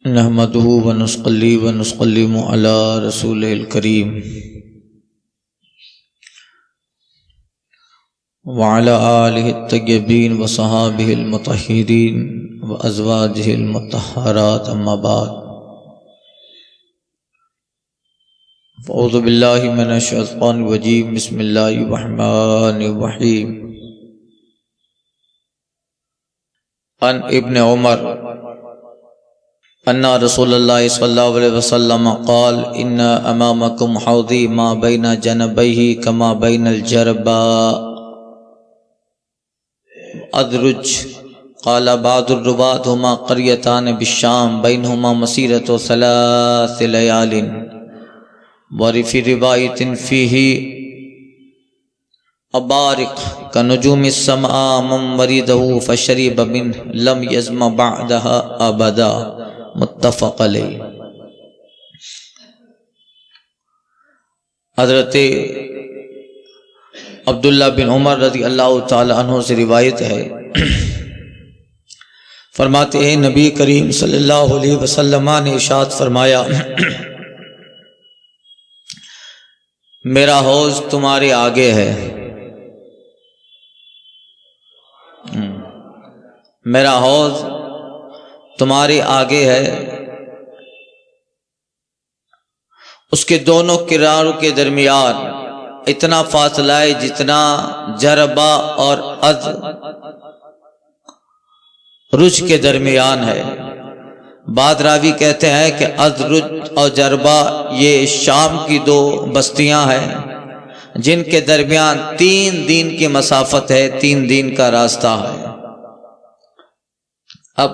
نحمده ونصلي ونسلم على رسوله الكريم وعلى آله الطيبين وصحابه المطهرين وأزواجه المطهرات أما بعد أعوذ بالله من الشيطان الرجيم بسم الله الرحمن الرحيم عن ابن عمر ان رسول اللہ صلی اللہ علیہ وسلم قال ان امامکم حوضی ما بین جنبیہ کما بین الجربا ادرج قال بعض الرواة هما قریتان بالشام بینہما مسیرۃ 3 لیال وفی روایت فیہ ابارق کنجوم السماء من وریدہ فشرب منہ لم یزم بعدہا ابدا متفق علیہ۔ حضرت عبداللہ بن عمر رضی اللہ تعالی عنہ سے روایت ہے، فرماتے ہیں نبی کریم صلی اللہ علیہ وسلم نے ارشاد فرمایا میرا حوض تمہارے آگے ہے، میرا حوض تمہارے آگے ہے، اس کے دونوں کناروں کے درمیان اتنا فاصلہ ہے جتنا جربا اور ازرج کے درمیان ہے۔ بعض راوی کہتے ہیں کہ ازرج اور جربا یہ شام کی 2 بستیاں ہیں جن کے درمیان 3 دن کی مسافت ہے، 3 دن کا راستہ ہے۔ اب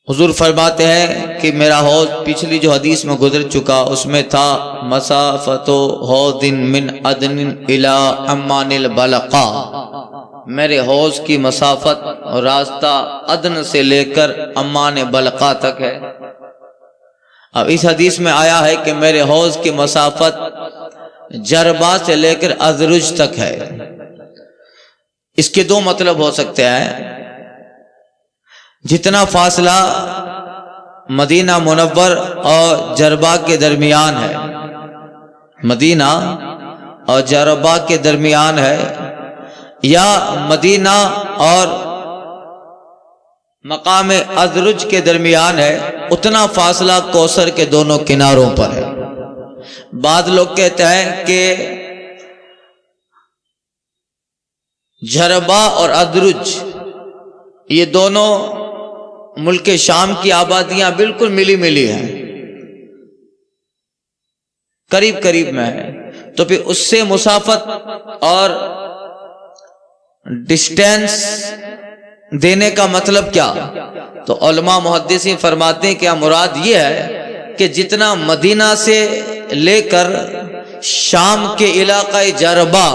حضور فرماتے ہیں کہ میرا حوض پچھلی جو حدیث میں گزر چکا اس میں تھا مسافت حوض من عدن الى عمان البلقا، میرے حوض کی مسافت اور راستہ عدن سے لے کر عمان بلقا تک ہے۔ اب اس حدیث میں آیا ہے کہ میرے حوض کی مسافت جربا سے لے کر ازرج تک ہے۔ اس کے 2 مطلب ہو سکتے ہیں، جتنا فاصلہ مدینہ منور اور جربا کے درمیان ہے، مدینہ اور جربا کے درمیان ہے، یا مدینہ اور مقام ازرج کے درمیان ہے، اتنا فاصلہ کوثر کے دونوں کناروں پر ہے۔ بعض لوگ کہتے ہیں کہ جربا اور ادرج یہ دونوں ملک شام کی آبادیاں بالکل ملی ملی ہیں، قریب قریب میں ہیں، تو پھر اس سے مسافت اور ڈسٹینس دینے کا مطلب کیا؟ تو علماء محدثین فرماتے ہیں کہ مراد یہ ہے کہ جتنا مدینہ سے لے کر شام کے علاقہ جربا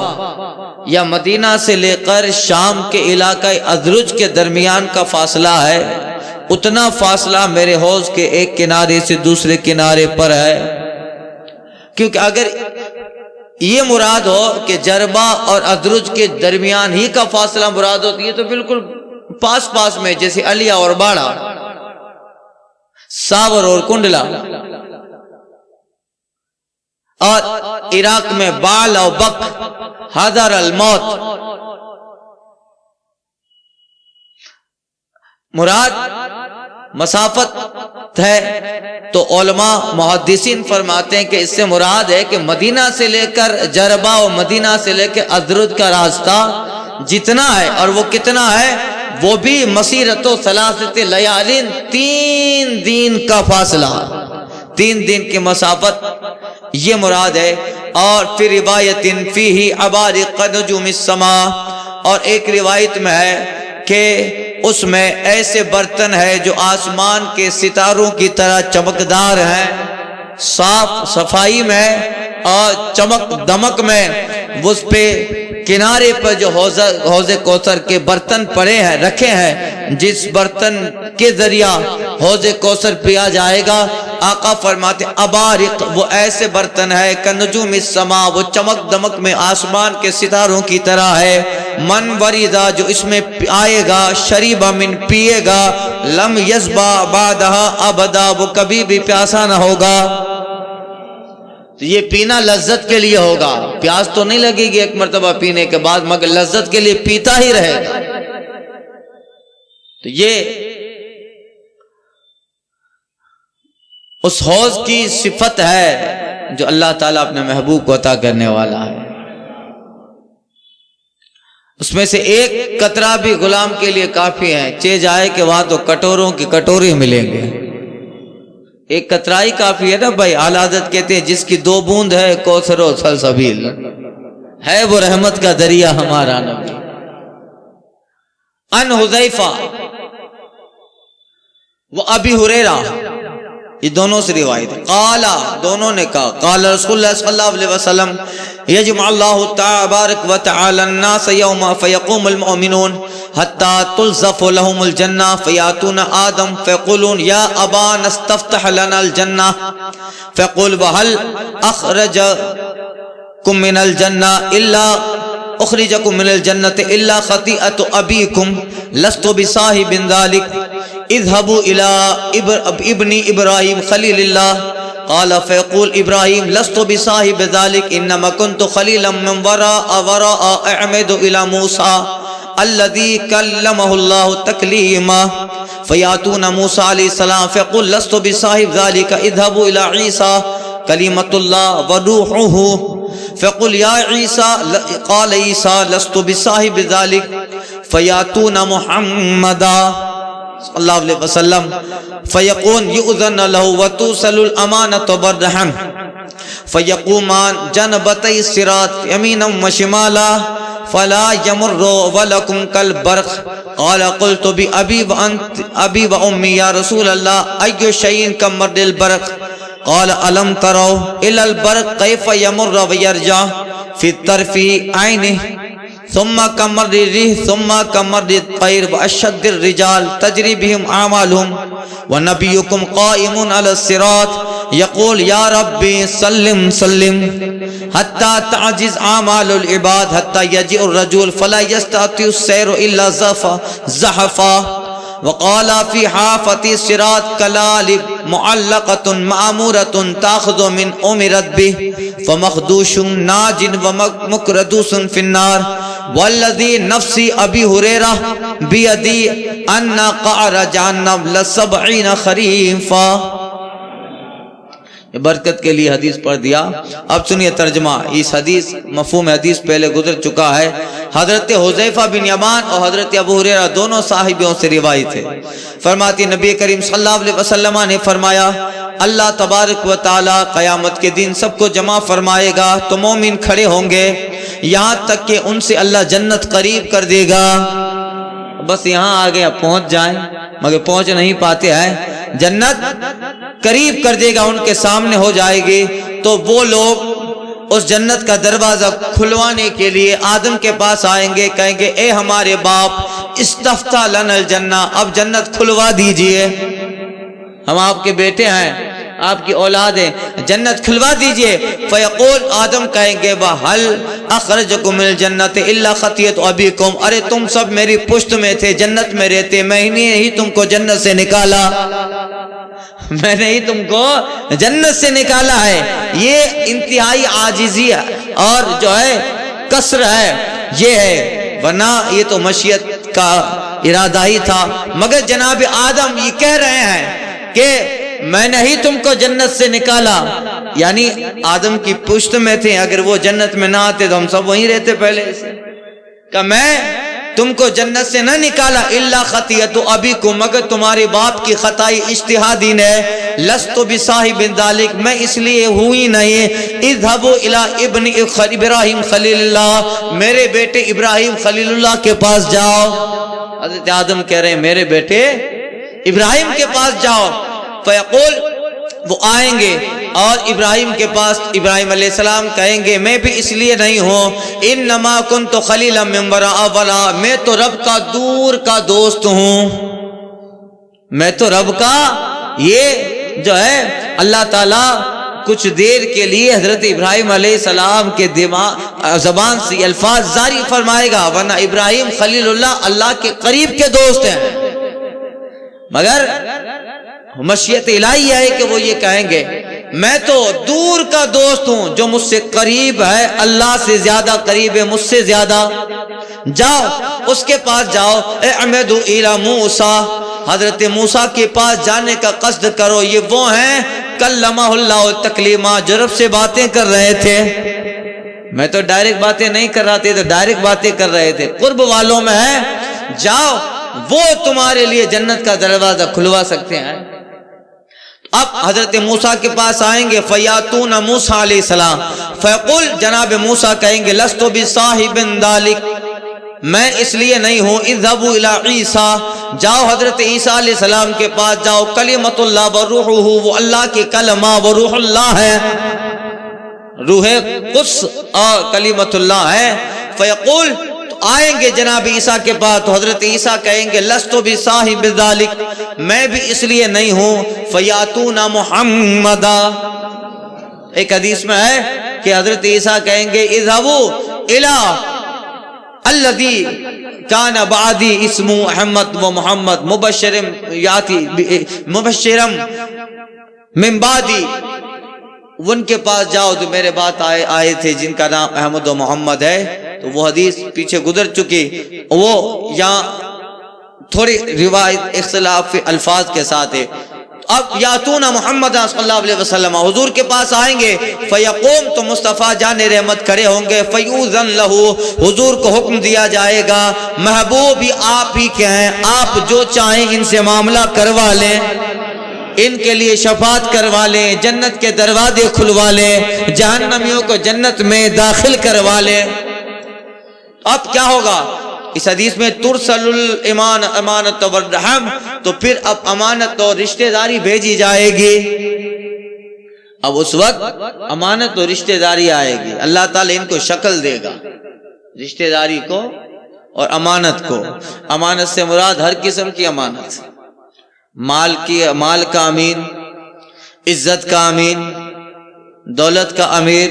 یا مدینہ سے لے کر شام کے علاقہ ازرج کے درمیان کا فاصلہ ہے، اتنا فاصلہ میرے حوض کے ایک کنارے سے دوسرے کنارے پر ہے۔ کیونکہ اگر یہ مراد ہو کہ جربا اور ازرج کے درمیان ہی کا فاصلہ مراد ہوتی ہے تو بالکل پاس پاس میں، جیسے علیہ اور باڑہ، ساور اور کنڈلا، اور عراق میں بال اور بک، حضر الموت، مراد مسافت ہے۔ تو علماء محدثین فرماتے ہیں کہ اس سے مراد ہے کہ مدینہ سے لے کر جربا اور مدینہ سے لے کر ازرج کا راستہ جتنا ہے، اور وہ کتنا ہے، وہ بھی مسیرۃ 3 لیال، 3 دن کا فاصلہ، 3 دن کی مسافت، یہ مراد ہے۔ اور پھر روایت فیہ ابارق نجوم السماء، اور ایک روایت میں ہے کہ اس میں ایسے برتن ہے جو آسمان کے ستاروں کی طرح چمکدار ہیں، صاف صفائی میں اور چمک دمک میں، اس پہ کنارے پر جو حوض کوثر کے برتن پڑے ہیں، رکھے ہیں، جس برتن کے ذریعہ حوض کوثر پیا جائے گا، آقا فرماتے ابارق، وہ ایسے برتن ہے کنجوم السماء، وہ چمک دمک میں آسمان کے ستاروں کی طرح ہے، من وریدا جو اس میں آئے گا، شریبا من پیے گا، لم یزبا بعدہا ابدا وہ کبھی بھی پیاسا نہ ہوگا۔ تو یہ پینا لذت کے لیے ہوگا، پیاس تو نہیں لگے گی ایک مرتبہ پینے کے بعد، مگر لذت کے لیے پیتا ہی رہے گا۔ تو یہ اس حوض کی صفت ہے جو اللہ تعالیٰ اپنے محبوب کو عطا کرنے والا ہے۔ اس میں سے ایک قطرہ بھی غلام کے لیے کافی ہے، چہ جائے کہ وہاں تو کٹوروں کی کٹوری ملیں گے، ایک قطرہ ہی کافی ہے نا بھائی۔ اعلی حضرت کہتے ہیں جس کی 2 بوند ہے کوثر و سلسبیل ہے، وہ رحمت کا دریا ہمارا نبی۔ ان حذیفہ و ابی ہریرہ، یہ دونوں سے روایت ہے، قال دونوں نے کہا، قال رسول اللہ صلی اللہ علیہ وسلم یجمع اللہ تبارک و تعالی الناس یوما فیقوم المؤمنون حتی تلزف لهم الجنہ فیاتون آدم فیقولون یا ابا نستفتح لنا الجنہ فیقول وحل اخرجکم من الجنہ الا اخرجکم من الجنة الا خطیئت ابیکم لست بصاحب ذلك اذهبوا الى ابن ابراہیم خلیل اللہ قال فيقول ابراہیم لست بصاحب ذلك انما كنت خلیلا من وراء اعمد الى موسى الذي كلمه الله تكليما فياتون موسى عليه السلام فيقول لست بصاحب ذلك اذهبوا الى عيسى كلمة الله وروحه فيقول يا عيسى قال عيسى لست بصاحب ذلك فياتون محمدا صلی اللہ علیہ وسلم فیقون یؤذن له وتوصل الامانۃ بالرحم فیقومان جنبتی الصراط یمینا وشمالا فلا یمر ولکم کالبرق قال قلت بأبی وأمی یا رسول اللہ ای شیء کمر البرق قال الم تروا الى البرق کیف یمر ویرجع فی طرف عینہ ثم كمر الريح ثم كمر الطير وأشد الرجال تجري بهم أعمالهم ونبيكم قائم على الصراط يقول يا ربي سلم سلم حتى تعجز أعمال العباد حتى يجيء الرجل فلا يستطيع السير إلا زحفا وقال في حافة الصراط كلالب معلقة مأمورة تأخذ من أمرت به فمخدوش ناج ومكردوس في النار والذي نفسی ابی ہریرہ بیدی ان قعر جہنم ل70 خریفا۔ یہ برکت کے لیے حدیث پڑھ دیا۔ اب سنیے ترجمہ۔ اس حدیث مفہوم حدیث پہلے گزر چکا ہے۔ حضرت حذیفہ بن یمان اور حضرت ابو ہریرہ دونوں صحابیوں سے روایت ہے۔ فرماتی نبی کریم صلی اللہ علیہ وسلم نے فرمایا اللہ تبارک و تعالی قیامت کے دن سب کو جمع فرمائے گا تو مومن کھڑے ہوں گے یہاں تک کہ ان سے اللہ جنت قریب کر دے گا۔ بس یہاں آگے اب پہنچ جائیں مگر پہنچ نہیں پاتے ہیں، جنت قریب کر دے گا، ان کے سامنے ہو جائے گی تو وہ لوگ اس جنت کا دروازہ کھلوانے کے لیے آدم کے پاس آئیں گے، کہیں گے اے ہمارے باپ استفتح لنا الجنہ، اب جنت کھلوا دیجئے، ہم آپ کے بیٹے ہیں، آپ کی اولاد ہے، جنت کھلوا دیجئے۔ فیقول آدم کہیں گے وَهَلْ أَخْرَجَكُمْ مِنَ الْجَنَّةِ إِلَّا خَطِيَّةُ أَبِيكُمْ، ارے تم سب میری پشت میں تھے، جنت میں رہتے، میں نے ہی تم کو جنت سے نکالا، میں نے ہی تم کو جنت سے نکالا ہے۔ یہ انتہائی عاجزی اور جو ہے کسر ہے، یہ ہے، ورنہ یہ تو مشیت کا ارادہ ہی تھا، مگر جناب آدم یہ کہہ رہے ہیں کہ میں نے ہی تم کو جنت سے نکالا، یعنی آدم کی پشت میں تھے، اگر وہ جنت میں نہ آتے تو ہم سب وہیں رہتے پہلے سے، کہ میں تم کو جنت سے نہ نکالا الا خطیئت ابیکم، مگر تمہارے باپ کی خطائی اجتہادی نے، لست بصاحب ذلک، میں اس لیے ہوئی نہیں، اذهبوا الى ابن ابراہیم خلیل اللہ، میرے بیٹے ابراہیم خلیل اللہ کے پاس جاؤ۔ حضرت آدم کہہ رہے ہیں میرے بیٹے ابراہیم کے پاس جاؤ، فیقول وہ آئیں گے اور ابراہیم کے پاس ابراہیم علیہ السلام کہیں گے میں بھی اس لیے نہیں ہوں، انما کنت خلیلا من وراء ولا، میں تو رب کا دور کا دوست ہوں، میں تو رب کا، یہ جو ہے اللہ تعالیٰ کچھ دیر کے لیے حضرت ابراہیم علیہ السلام کے زبان سے الفاظ جاری فرمائے گا، ورنہ ابراہیم خلیل اللہ کے قریب کے دوست ہیں، مگر مشیت الہی ہے کہ وہ یہ کہیں گے میں تو دور کا دوست ہوں، جو مجھ سے قریب ہے اللہ سے زیادہ قریب ہے مجھ سے زیادہ، جاؤ اس کے پاس جاؤ، اعمدوا الی موسیٰ، حضرت موسیٰ کے پاس جانے کا قصد کرو، یہ وہ ہیں کلمہ اللہ تکلیما، جو رب سے باتیں کر رہے تھے، میں تو ڈائریکٹ باتیں نہیں کر رہا تھے، تو ڈائریکٹ باتیں کر رہے تھے، قرب والوں میں ہے، جاؤ وہ تمہارے لیے جنت کا دروازہ کھلوا سکتے ہیں۔ اب حضرت موسیٰ کے پاس آئیں گے، فیاتون موسیٰ علیہ السلام فیقول، جناب موسیٰ کہیں گے لست بصاحب ذلک، میں اس لیے نہیں ہوں، اذهبوا الى عیسیٰ، جاؤ حضرت عیسیٰ علیہ السلام کے پاس جاؤ، کلمۃ اللہ وروحہ، وہ اللہ کی کلمہ و روح اللہ ہے، روح قدس اور کلمۃ اللہ ہے۔ فیقول، آئیں گے جناب عیسیٰ کے پاس تو حضرت عیسیٰ کہیں گے لست بصاحب ذلک، میں بھی اس لیے نہیں ہوں، فیاتون محمدا، ایک حدیث میں ہے کہ حضرت عیسیٰ کہیں گے اذهبوا الى الذی کان بعدی اسمہ احمد و محمد مبشرم من بعدی، ان کے پاس جاؤ جو میرے بعد آئے تھے جن کا نام احمد و محمد ہے، تو وہ حدیث پیچھے گزر چکی، وہ یہاں تھوڑی روایت اختلاف الفاظ کے ساتھ ہے۔ اب یاتون محمد صلی اللہ علیہ وسلم، حضور کے پاس آئیں گے، فیقوم، تو مصطفیٰ جان رحمت کھڑے ہوں گے، فیوزن لہو، حضور کو حکم دیا جائے گا، محبوب ہی آپ ہی کے ہیں، آپ جو چاہیں ان سے معاملہ کروا لیں، ان کے لیے شفاعت کروا لیں، جنت کے دروازے کھلوا لیں، جہنمیوں کو جنت میں داخل کروا لیں۔ اب کیا ہوگا اس حدیث میں، ترسل الایمان امانت والرحم، تو پھر اب امانت اور رشتہ داری بھیجی جائے گی۔ اب اس وقت امانت اور رشتہ داری آئے گی، اللہ تعالیٰ ان کو شکل دے گا، رشتہ داری کو اور امانت کو۔ امانت سے مراد ہر قسم کی امانت، مال کا امین، عزت کا امین، دولت کا امیر،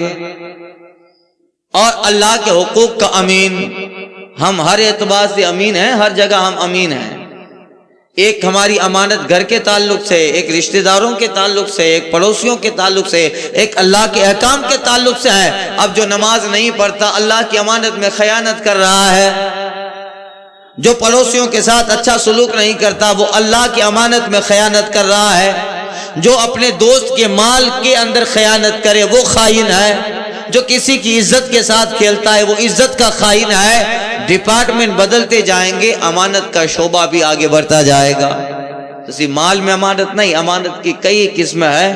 اور اللہ کے حقوق کا امین۔ ہم ہر اعتبار سے امین ہیں، ہر جگہ ہم امین ہیں۔ ایک ہماری امانت گھر کے تعلق سے، ایک رشتہ داروں کے تعلق سے، ایک پڑوسیوں کے تعلق سے، ایک اللہ کے احکام کے تعلق سے ہے۔ اب جو نماز نہیں پڑھتا اللہ کی امانت میں خیانت کر رہا ہے، جو پڑوسیوں کے ساتھ اچھا سلوک نہیں کرتا وہ اللہ کی امانت میں خیانت کر رہا ہے، جو اپنے دوست کے مال کے اندر خیانت کرے وہ خائن ہے، جو کسی کی عزت کے ساتھ کھیلتا ہے وہ عزت کا خائن ہے۔ ڈپارٹمنٹ بدلتے جائیں گے، امانت کا شعبہ بھی آگے بڑھتا جائے گا۔ تو صرف مال میں امانت نہیں، امانت کی کئی قسمیں ہیں،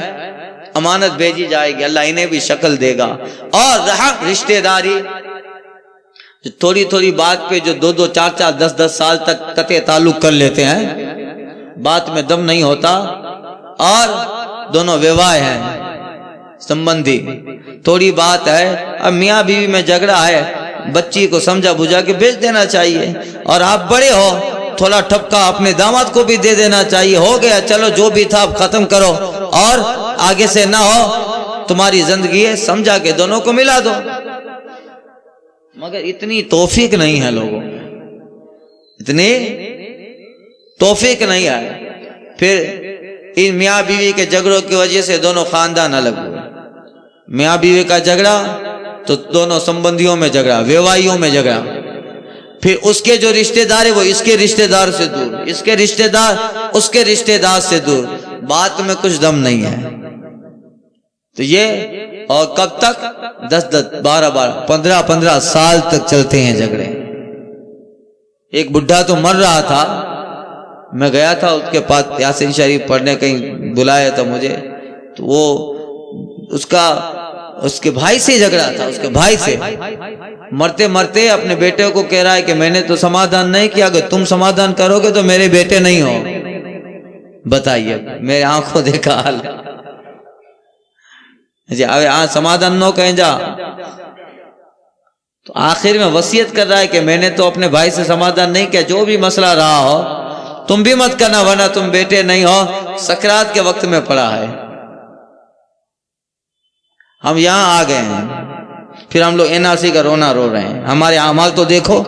امانت بھیجی جائے گی، اللہ انہیں بھی شکل دے گا۔ اور رہا رشتہ داری، جو تھوڑی تھوڑی بات پہ جو 2 4 4 10 10 سال تک قطع تعلق کر لیتے ہیں، بات میں دم نہیں ہوتا، اور دونوں ویواہ ہیں، سمبندھی، تھوڑی بات ہے، اب میاں بیوی میں جھگڑا ہے، بچی کو سمجھا بجھا کے بھیج دینا چاہیے، اور آپ بڑے ہو تھوڑا ٹھپکا اپنے داماد کو بھی دے دینا چاہیے، ہو گیا چلو جو بھی تھا اب ختم کرو، اور آگے سے نہ ہو، تمہاری زندگی ہے، سمجھا کے دونوں کو ملا دو۔ مگر اتنی توفیق نہیں ہے لوگوں میں، اتنی توفیق نہیں ہے، پھر ان میاں بیوی کے جھگڑوں کی وجہ سے دونوں خاندان الگ ہوئے، میاں بیوی کا جھگڑا تو دونوں سمبندھیوں میں جھگڑا، ویوائیوں میں جھگڑا، پھر اس کے جو رشتہ دار ہے وہ اس کے رشتہ دار سے دور، اس کے رشتہ دار اس کے رشتہ دار سے دور، بات میں کچھ دم نہیں ہے۔ تو یہ اور کب تک 10 10 12 12 15 15 سال تک چلتے ہیں جھگڑے۔ ایک بڈھا تو مر رہا تھا، میں گیا تھا اس کے پاس یاسین شریف پڑھنے، کہیں بلایا تھا مجھے، تو وہ اس کے بھائی سے جھگڑا تھا، اس کے بھائی سے مرتے مرتے اپنے بیٹے کو کہہ رہا ہے کہ میں نے تو سمادھان نہیں کیا، اگر تم سمادھان کرو گے تو میرے بیٹے نہیں ہو۔ بتائیے، میرے آنکھوں دیکھا حال، جی سمادھان نو کہیں جا، تو آخر میں وصیت کر رہا ہے کہ میں نے تو اپنے بھائی سے سمادھان نہیں کیا، جو بھی مسئلہ رہا ہو تم بھی مت کرنا ورنہ تم بیٹے نہیں ہو۔ سکرات کے وقت میں پڑا ہے، ہم یہاں آ گئے ہیں، پھر ہم لوگ NRC کا رونا رو رہے ہیں. ہمارے اعمال تو دیکھو.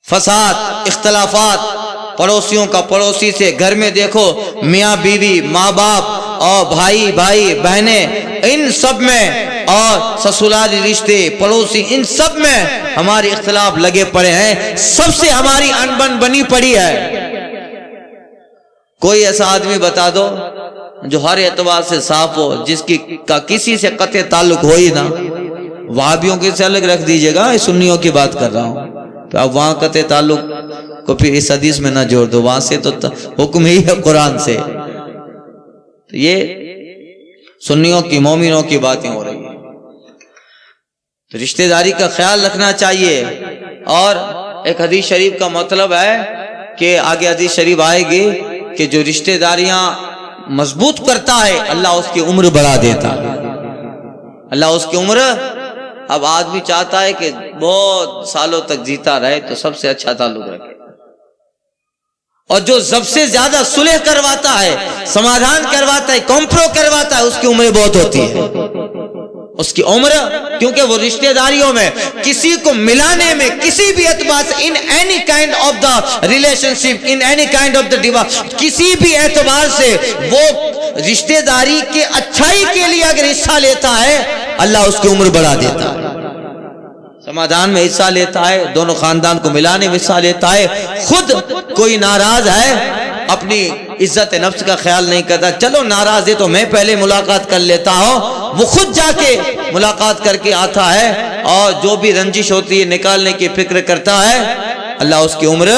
فساد، اختلافات، پڑوسیوں کا پڑوسی سے، گھر میں دیکھو میاں بیوی، ماں باپ اور بھائی بہنیں، ان سب میں، اور سسرالی رشتے، پڑوسی، ان سب میں ہمارے اختلاف لگے پڑے ہیں. سب سے ہماری انبن بنی پڑی ہے. کوئی ایسا آدمی بتا دو جو ہر اعتبار سے صاف ہو، جس کا کسی سے قطع تعلق ہو ہی نہ. وہابیوں کے سے الگ رکھ دیجئے گا، سنیوں کی بات کر رہا ہوں. تو اب وہاں قطع تعلق کو پھر اس حدیث میں نہ جوڑ دو، وہاں سے تو حکم ہی ہے قرآن سے. تو یہ سنیوں کی، مومنوں کی باتیں ہو رہی ہیں. تو رشتہ داری کا خیال رکھنا چاہیے. اور ایک حدیث شریف کا مطلب ہے کہ آگے حدیث شریف آئے گی کہ جو رشتہ داریاں مضبوط کرتا ہے اللہ اس کی عمر بڑھا دیتا ہے. اللہ اس کی عمر. اب آدمی چاہتا ہے کہ بہت سالوں تک جیتا رہے تو سب سے اچھا تعلق رکھے، اور جو سب سے زیادہ صلح کرواتا ہے، سمادھان کرواتا ہے، کمپرو کرواتا ہے، اس کی عمر بہت ہوتی ہے. اس کی عمر، کیونکہ وہ رشتہ داریوں میں کسی کو ملانے میں کسی بھی اعتبار سے in any kind of the relationship, in any kind of the divorce، کسی بھی اعتبار سے وہ رشتہ داری کے اچھائی کے لیے اگر حصہ لیتا ہے اللہ اس کی عمر بڑھا دیتا ہے. سمادھان میں حصہ لیتا ہے، دونوں خاندان کو ملانے میں حصہ لیتا ہے. خود کوئی ناراض ہے، اپنی عزت نفس کا خیال نہیں کرتا، چلو ناراض ہے تو میں پہلے ملاقات کر لیتا ہوں، وہ خود جا کے ملاقات کر کے آتا ہے، اور جو بھی رنجش ہوتی ہے نکالنے کی فکر کرتا ہے، اللہ اس کی عمر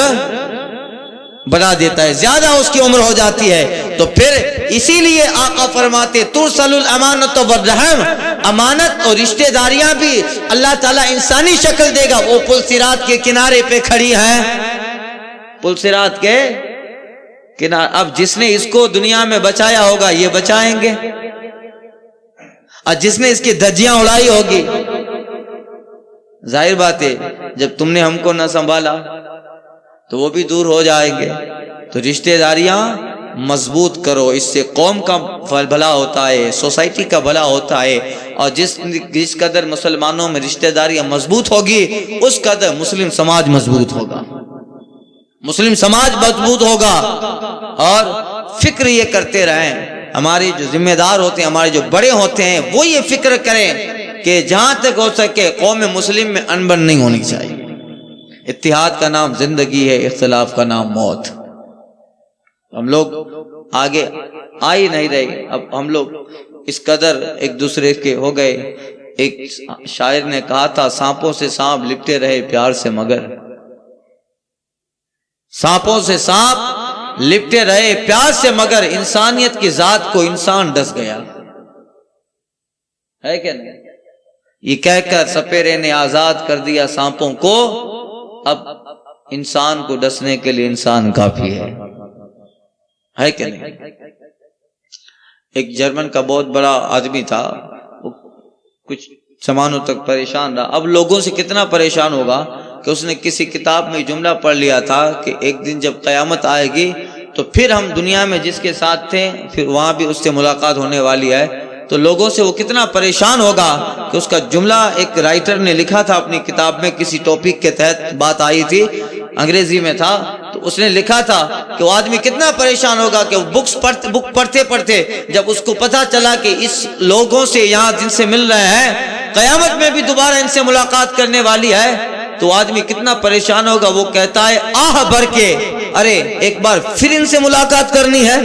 بڑھا دیتا ہے، زیادہ اس کی عمر ہو جاتی ہے. تو پھر اسی لیے آقا فرماتے ترسل الامانت والرحم، امانت اور رشتہ داریاں بھی اللہ تعالیٰ انسانی شکل دے گا. وہ پل صراط کے کنارے پہ کھڑی ہیں، پل صراط کے کنارے. اب جس نے اس کو دنیا میں بچایا ہوگا یہ بچائیں گے، اور جس نے اس کی دھجیاں اڑائی ہوگی، ظاہر بات ہے جب تم نے ہم کو نہ سنبھالا تو وہ بھی دور ہو جائیں گے. تو رشتہ داریاں مضبوط کرو، اس سے قوم کا بھلا ہوتا ہے، سوسائٹی کا بھلا ہوتا ہے. اور جس قدر مسلمانوں میں رشتہ داریاں مضبوط ہوگی اس قدر مسلم سماج مضبوط ہوگا، مسلم سماج مضبوط ہوگا. اور فکر یہ کرتے رہیں، ہمارے جو ذمہ دار ہوتے ہیں، ہمارے جو بڑے ہوتے ہیں، وہ یہ فکر کریں کہ جہاں تک ہو سکے قوم مسلم میں انبن نہیں ہونی چاہیے. اتحاد کا نام زندگی ہے، اختلاف کا نام موت. ہم لوگ آگے آ ہی نہیں رہے. اب ہم لوگ اس قدر ایک دوسرے کے ہو گئے. ایک شاعر نے کہا تھا سانپوں سے سانپ لپٹے رہے پیار سے مگر، سانپوں سے سانپ لپٹے رہے پیار سے مگر، انسانیت کی ذات کو انسان ڈس گیا. ہے کہ نہیں؟ یہ کہہ کر سپیرے نے آزاد کر دیا سانپوں کو، اب انسان کو ڈسنے کے لیے انسان کافی ہے کہ نہیں؟ ایک جرمن کا بہت بڑا آدمی تھا، وہ کچھ زمانوں تک پریشان رہا. اب لوگوں سے کتنا پریشان ہوگا کہ اس نے کسی کتاب میں جملہ پڑھ لیا تھا کہ ایک دن جب قیامت آئے گی تو پھر ہم دنیا میں جس کے ساتھ تھے پھر وہاں بھی اس سے ملاقات ہونے والی ہے. تو لوگوں سے وہ کتنا پریشان ہوگا کہ اس کا جملہ ایک رائٹر نے لکھا تھا اپنی کتاب میں، کسی ٹاپک کے تحت بات آئی تھی، انگریزی میں تھا، تو اس نے لکھا تھا کہ وہ آدمی کتنا پریشان ہوگا کہ بک پڑھتے پڑھتے جب اس کو پتا چلا کہ اس لوگوں سے یہاں جن سے مل رہے ہیں قیامت میں بھی دوبارہ ان سے ملاقات کرنے والی ہے، تو آدمی کتنا پریشان ہوگا. وہ کہتا ہے آہ بھر کے، ارے ایک بار پھر ان سے ملاقات کرنی ہے.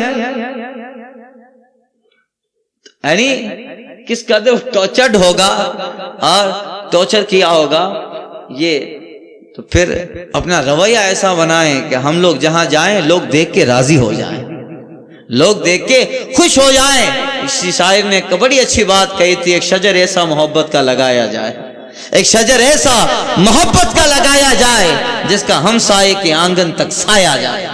یعنی کس قدر ٹارچرڈ ہوگا اور ٹارچر کیا ہوگا. یہ تو پھر اپنا رویہ ایسا بنائیں کہ ہم لوگ جہاں جائیں لوگ دیکھ کے راضی ہو جائیں، لوگ دیکھ کے خوش ہو جائیں. اسی شاعر نے ایک بڑی اچھی بات کہی تھی، ایک شجر ایسا محبت کا لگایا جائے، ایک شجر ایسا محبت کا لگایا جائے جس کا ہم سائے کے آنگن تک سایہ جائے.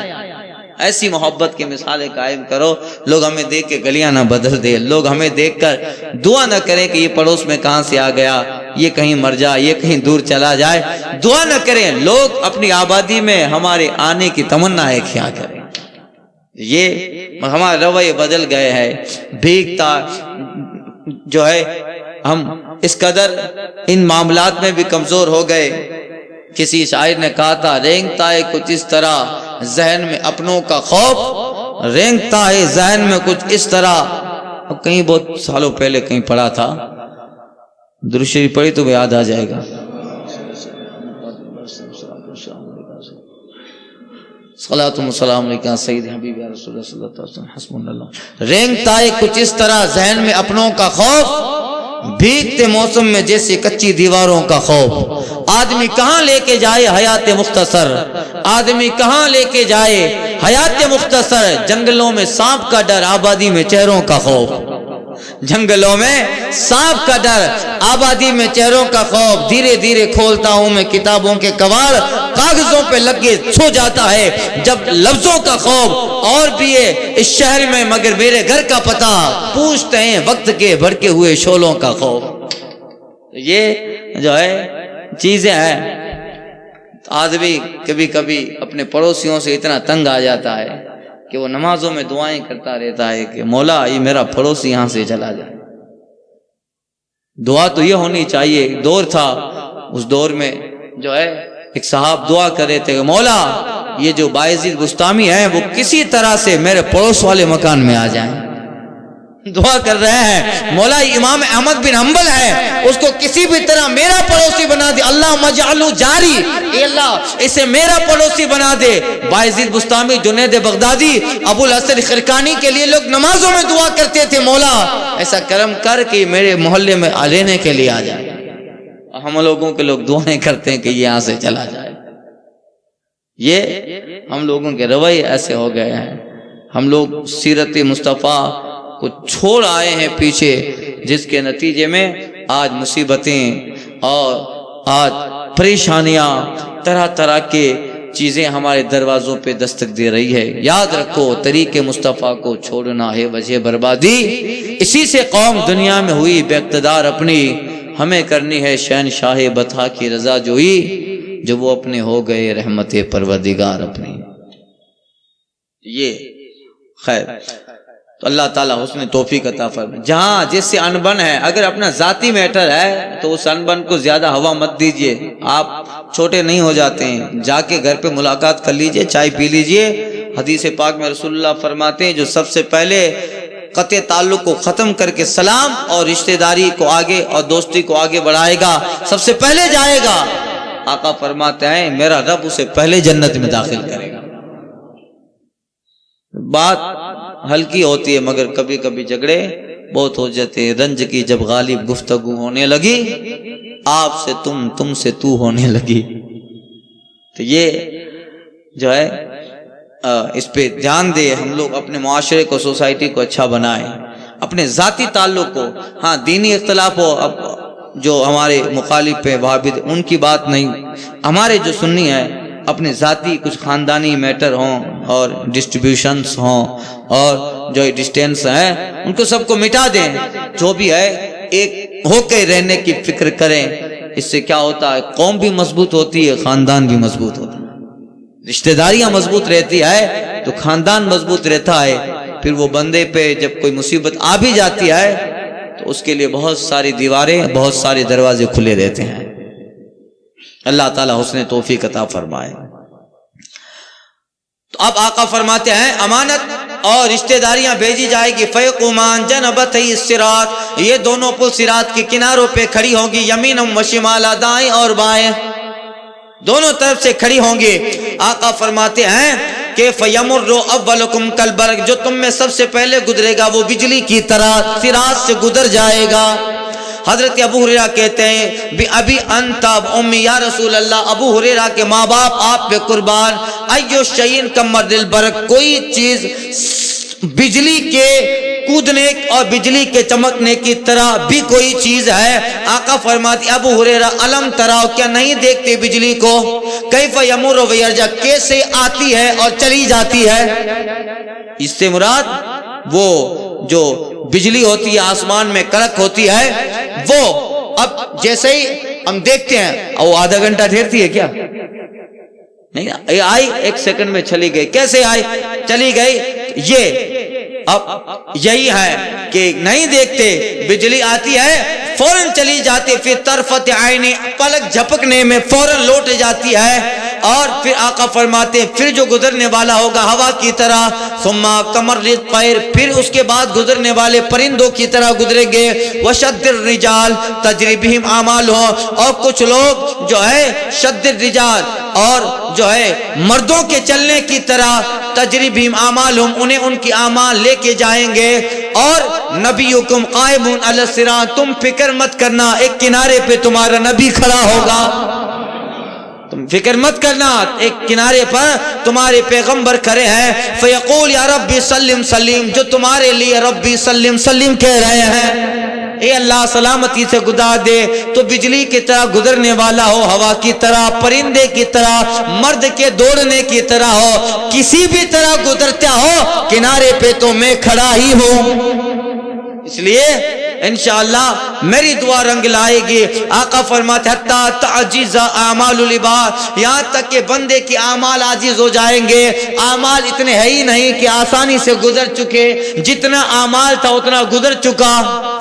ایسی محبت کی مثالیں قائم کرو. لوگ ہمیں دیکھ کے گلیاں نہ بدل دے، لوگ ہمیں دیکھ کر دعا نہ کریں کہ یہ پڑوس میں کہاں سے آ گیا، یہ کہیں مر جائے، یہ کہیں دور چلا جائے. دعا نہ کریں، لوگ اپنی آبادی میں ہمارے آنے کی تمنا ہے کیا کریں. یہ ہمارے رویے بدل گئے ہیں، بھیگتا جو ہے ہم اس قدر ان معاملات میں بھی کمزور ہو گئے. کسی شاعر نے کہا تھا رینگتا ہے کچھ اس طرح ذہن میں اپنوں کا خوف، رینگتا ہے ذہن میں کچھ اس طرح. کہیں بہت سالوں پہلے کہیں پڑھا تھا، درود شریف پڑھی تو یاد آ جائے گا. صلاۃ و سلام علیکہ سید حبیب یا رسول اللہ صلی اللہ علیہ وسلم حسبنا اللہ. رینگتا ہے کچھ اس طرح ذہن میں اپنوں کا خوف، بھیگتے موسم میں جیسے کچی دیواروں کا خوف. آدمی کہاں لے کے جائے حیات مختصر، آدمی کہاں لے کے جائے حیات مختصر. جنگلوں میں سانپ کا ڈر، آبادی میں چہروں کا خوف. جنگلوں میں سانپ کا ڈر، آبادی میں چہروں کا خوف. دھیرے دھیرے کھولتا ہوں میں کتابوں کے کباڑ، کاغذوں پہ لگ کے چھو جاتا ہے جب لفظوں کا خوف. اور بھی ہے اس شہر میں مگر میرے گھر کا پتہ، پوچھتے ہیں وقت کے بھڑکے ہوئے شعلوں کا خوف. یہ جو ہے چیزیں ہیں. آدمی کبھی کبھی اپنے پڑوسیوں سے اتنا تنگ آ جاتا ہے کہ وہ نمازوں میں دعائیں کرتا رہتا ہے کہ مولا یہ میرا پڑوسی یہاں سے چلا جائے. دعا تو یہ ہونی چاہیے. ایک دور تھا، اس دور میں جو ہے ایک صاحب دعا کر رہے تھے کہ مولا یہ جو بایزید بستامی ہیں وہ کسی طرح سے میرے پڑوس والے مکان میں آ جائیں. دعا کر رہے ہیں مولا امام احمد بن حنبل ہے، اس کو کسی بھی طرح میرا پڑوسی بنا دے. اللہ مجعلو جاری، اے اللہ اسے میرا پڑوسی بنا دے. بایزید بستامی، جنید بغدادی، ابو الحسن خرقانی کے لیے لوگ نمازوں میں دعا کرتے تھے مولا ایسا کرم کر کہ میرے محلے میں رہنے کے لیے آ جائے. ہم لوگوں کے لوگ دعائیں کرتے ہیں کہ یہ یہاں سے چلا جائے. یہ ہم لوگوں کے رویے ایسے ہو گئے ہیں. ہم لوگ سیرت مصطفیٰ کو چھوڑ آئے ہیں پیچھے، جس کے نتیجے میں آج مصیبتیں اور آج پریشانیاں، طرح طرح کے چیزیں ہمارے دروازوں پہ دستک دے رہی ہے. یاد رکھو طریق مصطفیٰ کو چھوڑنا ہے وجہ بربادی. اسی سے قوم دنیا میں ہوئی بے اقتدار اپنی. ہمیں کرنی ہے شہنشاہ بطحا کی رضا جوئی، جو وہ اپنے ہو گئے رحمت پروردگار اپنی. یہ خیر تو اللہ تعالیٰ حسن توفیق عطا فرمائے. جہاں جس سے انبن ہے، اگر اپنا ذاتی میٹر ہے تو اس انبن کو زیادہ ہوا مت دیجئے. آپ چھوٹے نہیں ہو جاتے ہیں. جا کے گھر پہ ملاقات کر لیجئے، چائے پی لیجئے. حدیث پاک میں رسول اللہ فرماتے ہیں جو سب سے پہلے قطع تعلق کو ختم کر کے سلام اور رشتہ داری کو آگے اور دوستی کو آگے بڑھائے گا، سب سے پہلے جائے گا. آقا فرماتے ہیں میرا رب اسے پہلے جنت میں داخل کرے گا. بات ہلکی ہوتی ہے مگر کبھی کبھی جھگڑے بہت ہو جاتے ہیں. رنج کی جب غالب گفتگو ہونے لگی، آپ سے تم سے تو ہونے لگی. تو یہ جو ہے اس پہ دھیان دے. ہم لوگ اپنے معاشرے کو، سوسائٹی کو اچھا بنائیں. اپنے ذاتی تعلق کو، ہاں دینی اختلاف ہو، اب جو ہمارے مخالف ہیں وہابی ان کی بات نہیں. ہمارے جو سنی ہیں اپنے ذاتی کچھ خاندانی میٹر ہوں اور ڈسٹریبیوشنز ہوں اور جو ڈسٹینس ہیں ان کو سب کو مٹا دیں. جو بھی ہے ایک ہو کے رہنے کی فکر کریں. اس سے کیا ہوتا ہے قوم بھی مضبوط ہوتی ہے، خاندان بھی مضبوط ہوتا ہے. رشتہ داریاں مضبوط رہتی ہے تو خاندان مضبوط رہتا ہے. پھر وہ بندے پہ جب کوئی مصیبت آ بھی جاتی ہے تو اس کے لیے بہت ساری دیواریں، بہت سارے دروازے کھلے رہتے ہیں. اللہ تعالیٰ حسن توفیق عطا فرمائے. تو اب آقا فرماتے ہیں امانت اور رشتہ داریاں بھیجی جائے گی. فیقومان جنبتہی الصراط، یہ دونوں پل صراط کے کناروں پہ کھڑی ہوں گی. یمینم و شمالا، دائیں اور بائیں دونوں طرف سے کھڑی ہوں گی. آقا فرماتے ہیں کہ فیمر اولکم کالبرق، جو تم میں سب سے پہلے گزرے گا وہ بجلی کی طرح صراط سے گزر جائے گا. حضرت ابو ہریرہ کہتے ہیں ابی انت امی یا رسول اللہ، ابو ہریرہ کے ماں باپ آپ پہ قربان. ایو شیء کمر البرق، کوئی چیز بجلی کے کودنے اور بجلی کے چمکنے کی طرح بھی کوئی چیز ہے. آقا فرماتے ابو ہریرہ علم تراؤ، کیا نہیں دیکھتے بجلی کو؟ کیف یمر و یرجع، کیسے آتی ہے اور چلی جاتی ہے. اس سے مراد وہ جو بجلی ہوتی ہے آسمان میں کڑک ہوتی ہے، وہ اب جیسے ہی ہم دیکھتے ہیں وہ آدھا گھنٹہ ٹھہرتی ہے کیا؟ نہیں، آئی ایک سیکنڈ میں چلی گئی. کیسے آئی؟ چلی گئی یہ اب یہی ہے کہ نہیں دیکھتے، بجلی آتی ہے فوراً چلی جاتی، پھر طرفت عین، پلک جھپکنے میں فوراً لوٹ جاتی ہے، اور پھر آقا فرماتے ہیں پھر جو گزرنے والا ہوگا ہوا کی طرح، ثم کمر الطیر، پھر اس کے بعد گزرنے والے پرندوں کی طرح گزریں گے، وشد الرجال تجری بہم اعمالهم، اور کچھ لوگ جو ہے شد الرجال، اور جو ہے مردوں کے چلنے کی طرح، تجری بہم اعمالهم، انہیں ان کی اعمال لے کے جائیں گے، اور نبیکم قائم علی الصراط، تم فکر مت کرنا ایک کنارے پہ تمہارا نبی کھڑا ہوگا، تم فکر مت کرنا ایک کنارے پر تمہارے پیغمبر کھڑے ہیں، فیقول یا ربی سلم سلیم، جو تمہارے لیے ربی سلم سلیم کہہ رہے ہیں، اے اللہ سلامتی سے گزار دے، تو بجلی کی طرح گزرنے والا ہو، ہوا کی طرح، پرندے کی طرح، مرد کے دوڑنے کی طرح ہو، کسی بھی طرح گزرتا ہو، کنارے پہ تو میں کھڑا ہی ہوں۔ اس لیے انشاءاللہ میری دعا رنگ لائے گی۔ آقا فرماتے حتی تعجز اعمال العباد، یہاں تک کہ بندے کی اعمال عاجز ہو جائیں گے، اعمال اتنے ہے ہی نہیں کہ آسانی سے گزر چکے، جتنا اعمال تھا اتنا گزر چکا،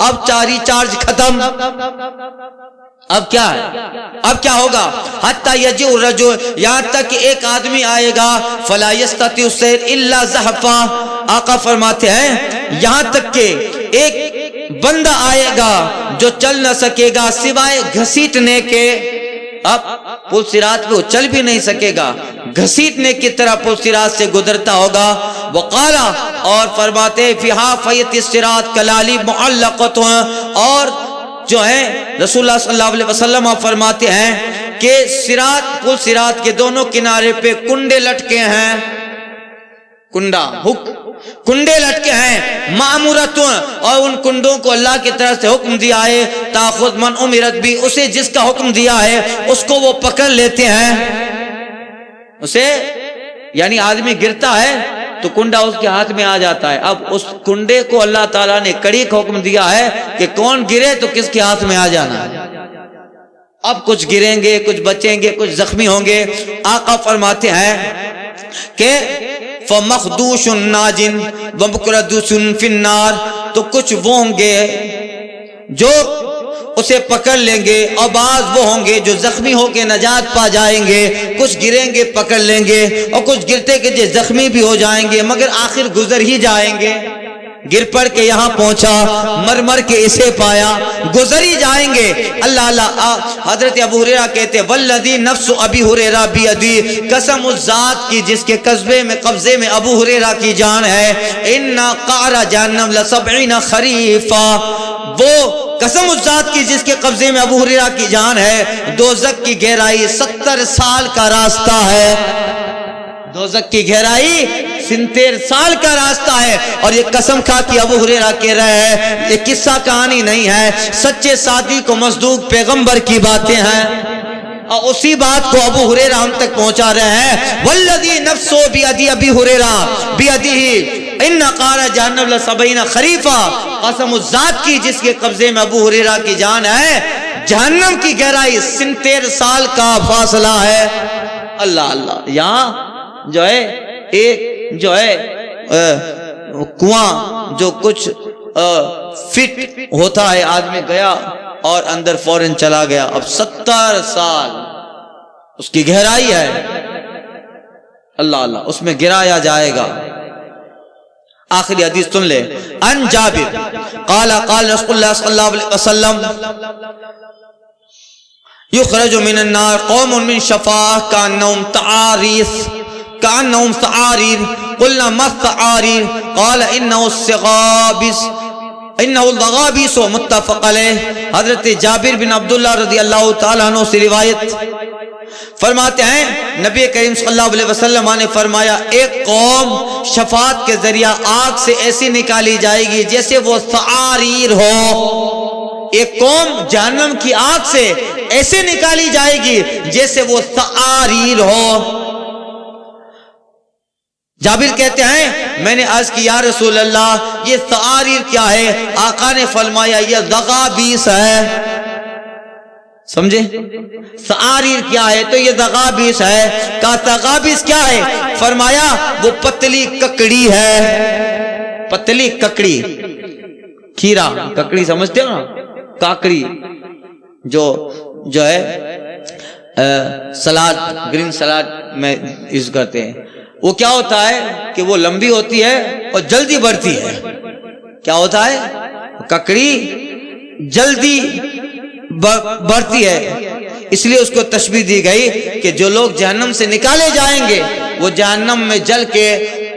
اب ریچارج ختم، اب کیا ہے، اب کیا ہوگا، حتی یجیء الرجل، یہاں تک کہ ایک آدمی آئے گا، فلا یستطیع السیر الا زحفا، آقا فرماتے ہیں یہاں تک کہ ایک بندہ آئے گا جو چل نہ سکے گا سوائے گھسیٹنے کے، اب پل صراط پہ وہ چل بھی نہیں سکے گا، گھسیٹنے کی طرح پل صراط سے گزرتا ہوگا، وقالا، اور فرماتے فیہا فیت الصراط کلالی معلقت، اور جو ہے رسول اللہ صلی اللہ علیہ وسلم فرماتے ہیں کہ صراط، پل صراط کے دونوں کنارے پہ کنڈے لٹکے ہیں، کنڈا کنڈے لٹکے ہیں، معمورتوں، اور ان کنڈوں کو اللہ کی طرف سے حکم دیا ہے، تاخذ من امرت بھی، اسے جس کا حکم دیا ہے اس کو وہ پکڑ لیتے ہیں، اسے یعنی آدمی گرتا ہے تو کنڈا اس کے ہاتھ میں آ جاتا ہے، اب اس کنڈے کو اللہ تعالیٰ نے کڑی کا حکم دیا ہے کہ کون گرے تو کس کے ہاتھ میں آ جانا ہے، اب کچھ گریں گے، کچھ بچیں گے، کچھ زخمی ہوں گے۔ آقا فرماتے ہیں کہ فَمَخْدُوشٌ نَاجٍ وَمُقْرَدُوشٌ فِي النَّارِ، تو کچھ وہ ہوں گے جو اسے پکڑ لیں گے، اور بعض وہ ہوں گے جو زخمی ہو کے نجات پا جائیں گے، کچھ گریں گے پکڑ لیں گے، اور کچھ گرتے کہ زخمی بھی ہو جائیں گے مگر آخر گزر ہی جائیں گے، گر پڑ کے یہاں پہنچا، مر مر کے اسے پایا، گزر ہی جائیں گے۔ اللہ اللہ، حضرت ابو ہریرہ کہتے ہیں والذی نفس ابی ہریرہ بیدی، قسم اس ذات کی جس کے قبضے میں ابو ہریرہ کی جان ہے، ان قعر جہنم لسبعین خریفا، وہ قسم اس ذات کی جس کے قبضے میں ابو ہریرہ کی جان ہے، دوزخ کی گہرائی 70 سال کا راستہ ہے، دوزخ کی گہرائی 70 سال کا راستہ ہے، اور یہ قسم کھا کے ابو ہریرہ کہہ رہے ہیں، یہ قصہ کہانی نہیں ہے، سچے صادق و مصدوق پیغمبر کی باتیں ہیں، اور اسی بات کو ابو ہریرہ ہم تک پہنچا رہے ہیں۔ والذی نفسو بیدی ابی ہریرہ بیدی ان قعر جہنم لسبعین خریفا، قسم اس ذات کی جس کے قبضے میں ابو ہریرہ کی جان ہے، جہنم کی گہرائی 70 سال کا فاصلہ ہے۔ اللہ اللہ، یہاں جو ہے ایک جو ہے کنواں جو کچھ فٹ ہوتا ہے، آدمی گیا اور اندر فوراً چلا گیا، اب 70 سال اس کی گہرائی ہے، اللہ اللہ، اس میں گرایا جائے گا۔ آخری حدیث سن لے، ان جابر قال قال رسول اللہ صلی اللہ علیہ وسلم یخرج من النار قوم من شفاہ کانہم تعاریث كأنهم ثعارير قلنا ما الثعارير قال إنه السغابس إنه الضغابس متفق علیہ۔ حضرت جابر بن عبداللہ رضی اللہ تعالیٰ عنہ سے روایت فرماتے ہیں نبی کریم صلی اللہ علیہ وسلم نے فرمایا ایک قوم شفاعت کے ذریعہ آگ سے ایسی نکالی جائے گی جیسے وہ ثعاریر ہو، ایک قوم جہنم کی آگ سے ایسے نکالی جائے گی جیسے وہ ثعاریر ہو۔ جابر کہتے ہیں میں نے عرض کی یا رسول اللہ یہ ثعاریر کیا ہے؟ آقا نے فرمایا یہ ضغابیس ہے۔ سمجھے؟ سعاریر کیا ہے؟ تو یہ تغابیس ہے. کہا تغابیس کیا ہے؟ فرمایا وہ پتلی ککڑی ہے. پتلی ککڑی، کھیرا ککڑی سمجھتے ہو نا، کاکڑی جو ہے سلاد، گرین سلاد میں یوز کرتے ہیں. وہ کیا ہوتا ہے کہ وہ لمبی ہوتی ہے اور جلدی بڑھتی ہے. کیا ہوتا ہے؟ ککڑی جلدی بڑھتی ہے، اس لیے اس کو تشبیہ دی گئی کہ جو لوگ جہنم سے نکالے جائیں گے وہ جہنم میں جل کے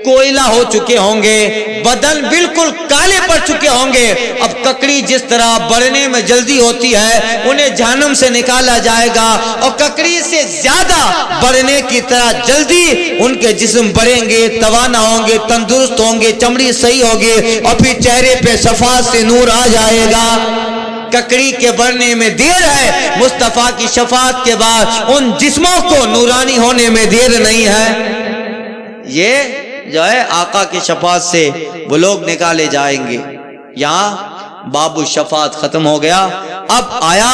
کوئلہ ہو چکے ہوں گے، بدن بالکل کالے پڑ چکے ہوں گے. اب ککڑی جس طرح بڑھنے میں جلدی ہوتی ہے، انہیں جہنم سے نکالا جائے گا اور ککڑی سے زیادہ بڑھنے کی طرح جلدی ان کے جسم بڑھیں گے، توانا ہوں گے، تندرست ہوں گے، چمڑی صحیح ہوگی اور پھر چہرے پہ صفات سے نور آ جائے گا. ککڑی کے بڑھنے میں دیر ہے، مصطفیٰ کی شفاعت کے بعد ان جسموں کو نورانی ہونے میں دیر نہیں ہے. یہ جو ہے آقا کی شفاعت سے وہ لوگ نکالے جائیں گے. یہاں باب الشفاعت ختم ہو گیا. اب آیا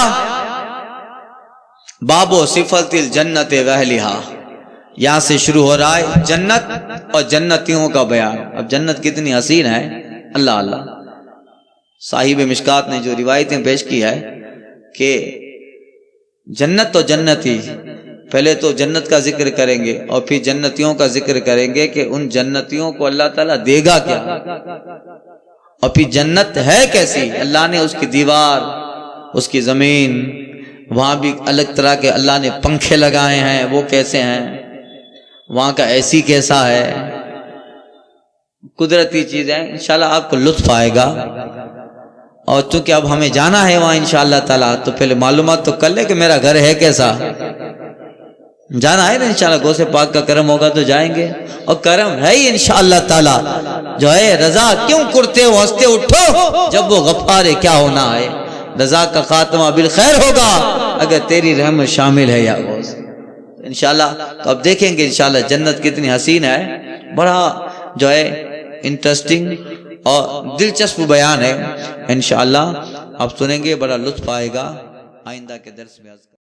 باب صفت الجنت واہلہا. یہاں سے شروع ہو رہا ہے جنت اور جنتیوں کا بیان. اب جنت کتنی حسین ہے، اللہ اللہ. صاحب مشکات نے جو روایتیں پیش کی ہے کہ جنت تو جنتی، پہلے تو جنت کا ذکر کریں گے اور پھر جنتیوں کا ذکر کریں گے کہ ان جنتیوں کو اللہ تعالیٰ دے گا کیا، اور پھر جنت ہے کیسی. اللہ نے اس کی دیوار، اس کی زمین، وہاں بھی الگ طرح کے اللہ نے پنکھے لگائے ہیں، وہ کیسے ہیں، وہاں کا اے سی کیسا ہے، قدرتی چیزیں. انشاءاللہ آپ کو لطف آئے گا. اور چونکہ اب ہمیں جانا ہے وہاں انشاءاللہ تعالیٰ، تو پہلے معلومات تو کر لے کہ میرا گھر ہے کیسا. جانا ہے نا انشاءاللہ، غوث پاک کا کرم ہوگا تو جائیں گے، اور کرم ہے ہی انشاءاللہ تعالیٰ. جو ہے رضا کیوں کرتے ہو ہنستے اٹھو، جب وہ غفار ہے کیا ہونا ہے. رضا کا خاتمہ بالخیر ہوگا اگر تیری رحمت شامل ہے یا غوث. انشاءاللہ تو اب دیکھیں گے انشاءاللہ جنت کتنی حسین ہے. بڑا جو ہے انٹرسٹنگ اور دلچسپ بیان ہے. انشاءاللہ آپ سنیں گے، بڑا لطف آئے گا. آئندہ کے درس میں